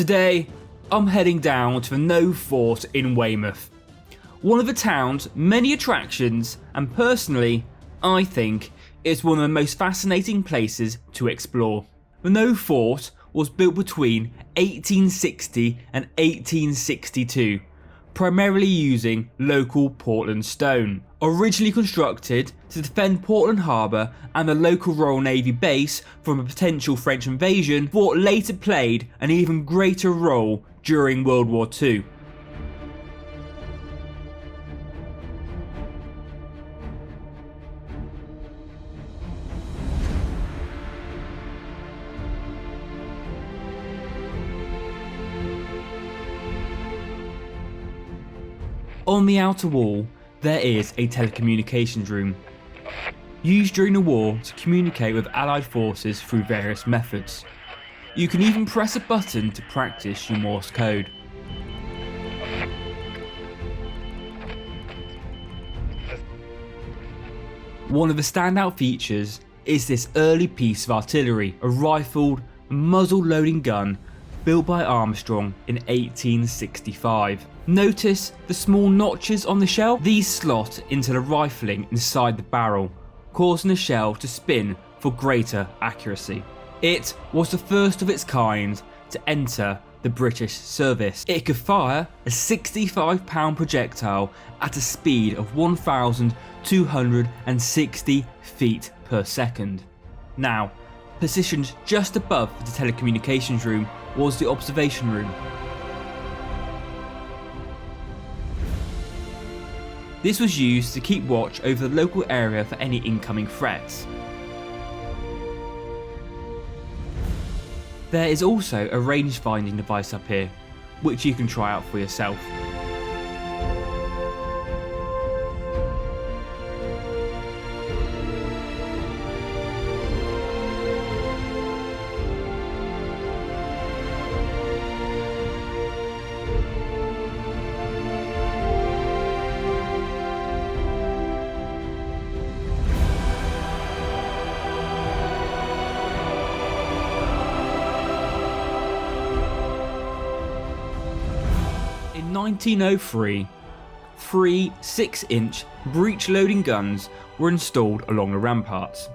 Today, I'm heading down to the Nothe Fort in Weymouth. One of the town's many attractions, and personally, I think it's one of the most fascinating places to explore. The Nothe Fort was built between 1860 and 1862, primarily using local Portland stone. Originally constructed to defend Portland Harbour and the local Royal Navy base from a potential French invasion, the fort later played an even greater role during World War II. On the outer wall, there is a telecommunications room, used during the war to communicate with Allied forces through various methods. You can even press a button to practice your Morse code. One of the standout features is this early piece of artillery, a rifled muzzle loading gun built by Armstrong in 1865. Notice the small notches on the shell? These slot into the rifling inside the barrel, causing the shell to spin for greater accuracy. It was the first of its kind to enter the British service. It could fire a 65-pound projectile at a speed of 1,260 feet per second. Now, positioned just above the telecommunications room was the observation room. This was used to keep watch over the local area for any incoming threats. There is also a range finding device up here, which you can try out for yourself. In 1903, three 6-inch breech-loading guns were installed along the ramparts.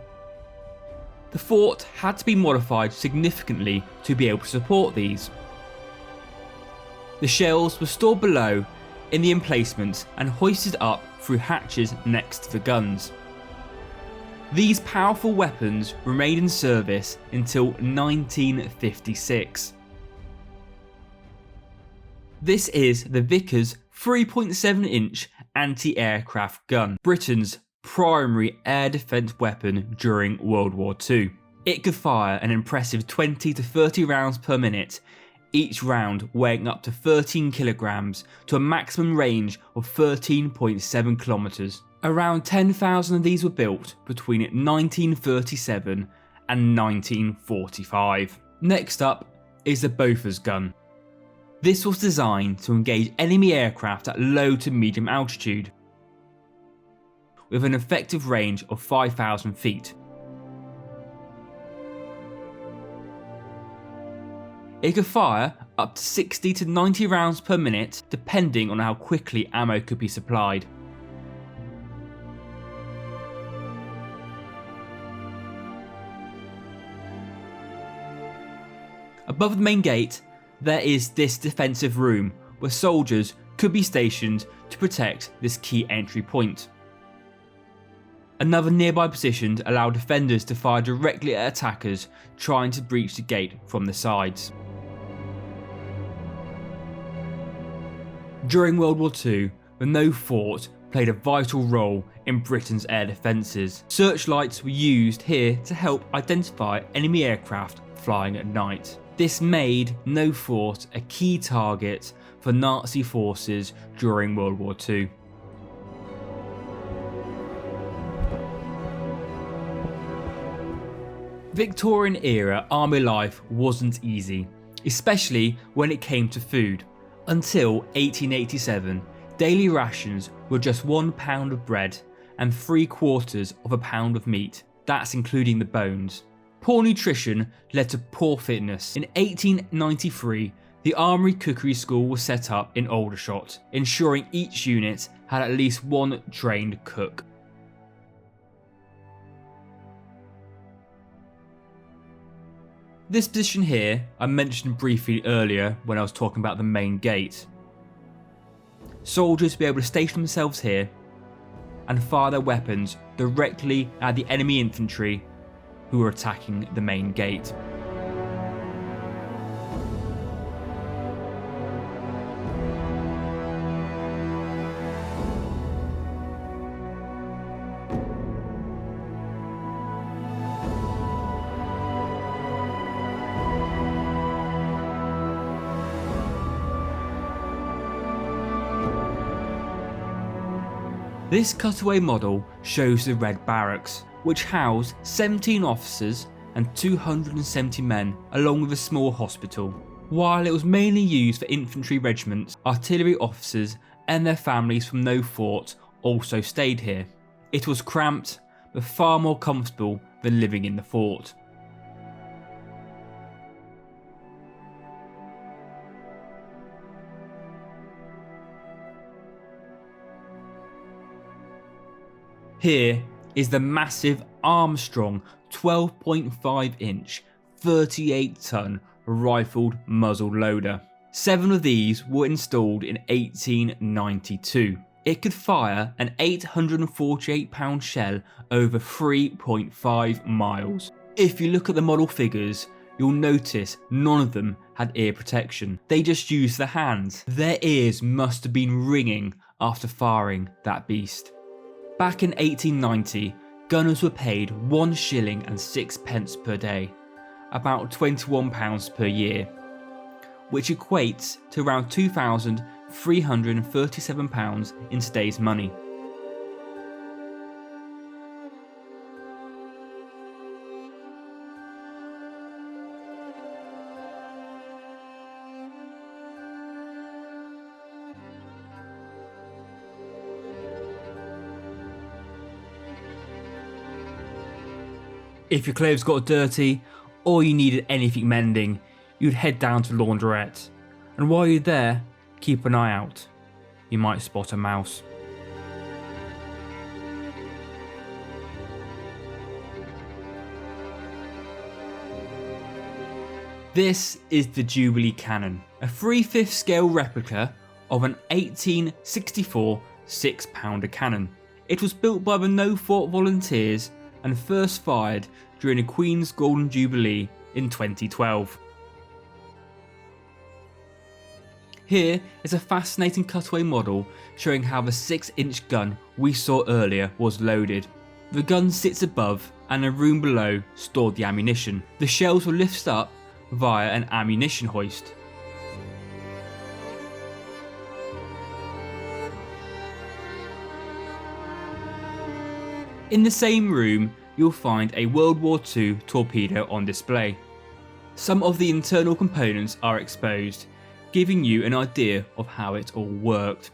The fort had to be modified significantly to be able to support these. The shells were stored below in the emplacements and hoisted up through hatches next to the guns. These powerful weapons remained in service until 1956. This is the Vickers 3.7-inch anti-aircraft gun, Britain's primary air defence weapon during World War II. It could fire an impressive 20 to 30 rounds per minute, each round weighing up to 13 kilograms to a maximum range of 13.7 kilometres. Around 10,000 of these were built between 1937 and 1945. Next up is the Bofors Gun. This was designed to engage enemy aircraft at low to medium altitude, with an effective range of 5,000 feet. It could fire up to 60 to 90 rounds per minute, depending on how quickly ammo could be supplied. Above the main gate, there is this defensive room where soldiers could be stationed to protect this key entry point. Another nearby position allowed defenders to fire directly at attackers trying to breach the gate from the sides. During World War II, the Nothe Fort played a vital role in Britain's air defences. Searchlights were used here to help identify enemy aircraft flying at night. This made Nothe Fort a key target for Nazi forces during World War II. Victorian-era army life wasn't easy, especially when it came to food. Until 1887, daily rations were just £1 of bread and 3/4 of a pound of meat. That's including the bones. Poor nutrition led to poor fitness. In 1893, The Armoury Cookery School was set up in Aldershot, ensuring each unit had at least one trained cook. This position here I mentioned briefly earlier when I was talking about the main gate. Soldiers would be able to station themselves here and fire their weapons directly at the enemy infantry who were attacking the main gate. This cutaway model shows the Red Barracks, which housed 17 officers and 270 men, along with a small hospital. While it was mainly used for infantry regiments, artillery officers and their families from Nothe Fort also stayed here. It was cramped, but far more comfortable than living in the fort. Here is the massive Armstrong 12.5 inch 38 ton rifled muzzle loader. 7 of these were installed in 1892. It could fire an 848 pound shell over 3.5 miles. If you look at the model figures, you'll notice none of them had ear protection. They just used their hands. Their ears must have been ringing after firing that beast. Back in 1890, gunners were paid 1 shilling and 6 pence per day, about £21 per year, which equates to around £2,337 in today's money. If your clothes got dirty, or you needed anything mending, you'd head down to the laundrette, and while you're there, keep an eye out. You might spot a mouse. This is the Jubilee Cannon, a 3/5 scale replica of an 1864 6-pounder cannon. It was built by the Nothe Fort volunteers and first fired during the Queen's Golden Jubilee in 2012. Here is a fascinating cutaway model showing how the 6-inch gun we saw earlier was loaded. The gun sits above and a room below stored the ammunition. The shells were lifted up via an ammunition hoist. In the same room, you'll find a World War II torpedo on display. Some of the internal components are exposed, giving you an idea of how it all worked.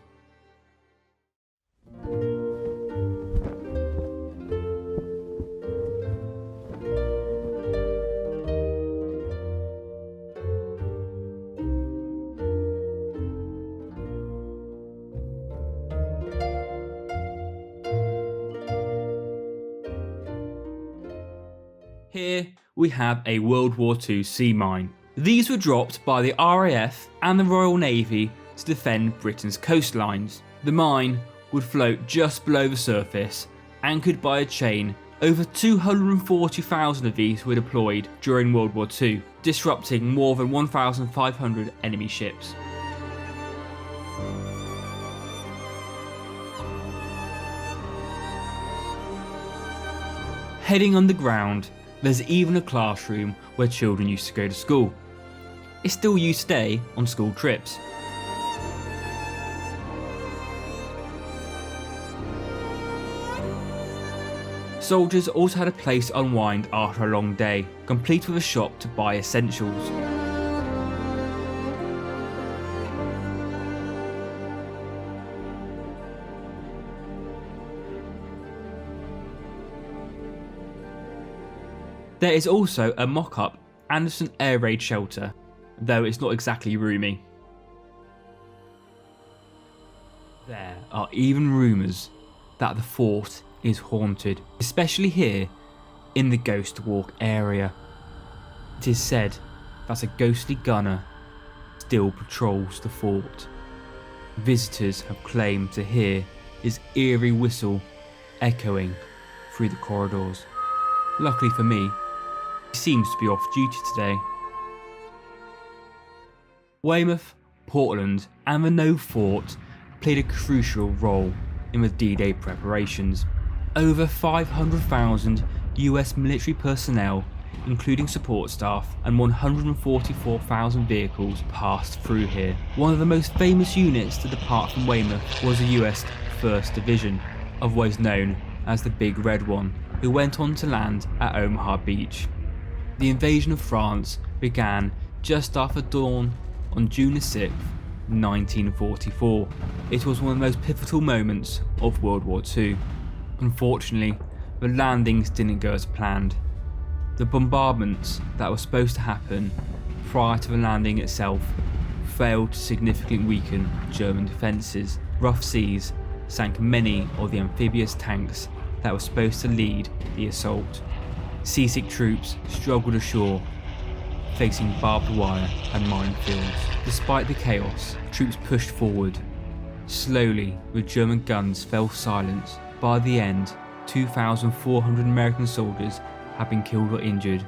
Here we have a World War II sea mine. These were dropped by the RAF and the Royal Navy to defend Britain's coastlines. The mine would float just below the surface, anchored by a chain. Over 240,000 of these were deployed during World War II, disrupting more than 1,500 enemy ships. Heading underground, there's even a classroom where children used to go to school. It's still used today on school trips. Soldiers also had a place to unwind after a long day, complete with a shop to buy essentials. There is also a mock-up Anderson air raid shelter. though it's not exactly roomy. There are even rumours that the fort is haunted, especially here in the Ghost Walk area. It is said that a ghostly gunner still patrols the fort. Visitors have claimed to hear his eerie whistle echoing through the corridors. Luckily for me, he seems to be off duty today. Weymouth, Portland and the Nothe Fort played a crucial role in the D-Day preparations. Over 500,000 US military personnel, including support staff, and 144,000 vehicles passed through here. One of the most famous units to depart from Weymouth was the US 1st Division, otherwise known as the Big Red One, who went on to land at Omaha Beach. The invasion of France began just after dawn on June 6, 1944. It was one of the most pivotal moments of World War II. Unfortunately, the landings didn't go as planned. The bombardments that were supposed to happen prior to the landing itself failed to significantly weaken German defences. Rough seas sank many of the amphibious tanks that were supposed to lead the assault. Seasick troops struggled ashore, facing barbed wire and minefields. Despite the chaos, troops pushed forward. Slowly, the German guns fell silent. By the end, 2,400 American soldiers had been killed or injured,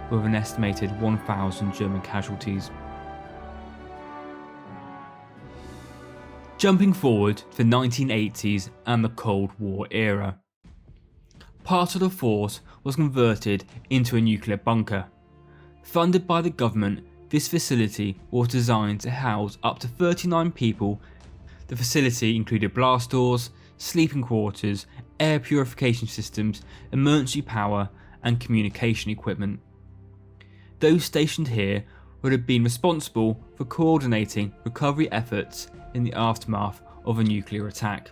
with an estimated 1,000 German casualties. Jumping forward to the 1980s and the Cold War era. Part of the fort was converted into a nuclear bunker. Funded by the government, this facility was designed to house up to 39 people. The facility included blast doors, sleeping quarters, air purification systems, emergency power and communication equipment. Those stationed here would have been responsible for coordinating recovery efforts in the aftermath of a nuclear attack.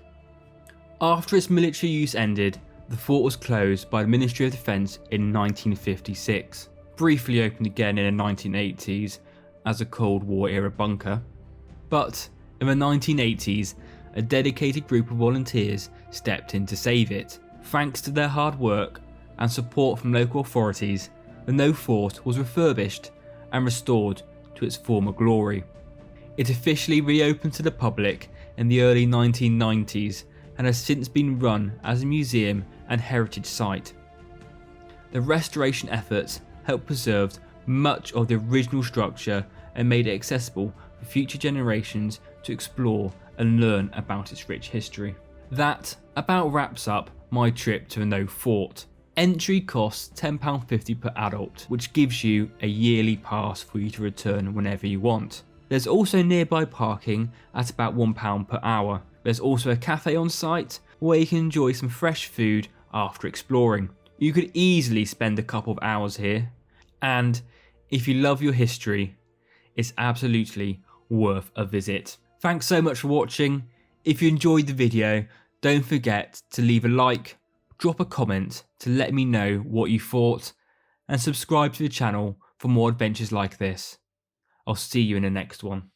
After its military use ended, the fort was closed by the Ministry of Defence in 1956, briefly opened again in the 1980s as a Cold War era bunker. But in the 1980s, a dedicated group of volunteers stepped in to save it. Thanks to their hard work and support from local authorities, the Nothe Fort was refurbished and restored to its former glory. It officially reopened to the public in the early 1990s and has since been run as a museum and heritage site. The restoration efforts helped preserve much of the original structure and made it accessible for future generations to explore and learn about its rich history. That about wraps up my trip to the Nothe Fort. Entry costs £10.50 per adult, which gives you a yearly pass for you to return whenever you want. There's also nearby parking at about £1 per hour. There's also a cafe on site where you can enjoy some fresh food after exploring. You could easily spend a couple of hours here, and if you love your history, it's absolutely worth a visit. Thanks so much for watching. If you enjoyed the video, don't forget to leave a like, drop a comment to let me know what you thought, and subscribe to the channel for more adventures like this. I'll see you in the next one.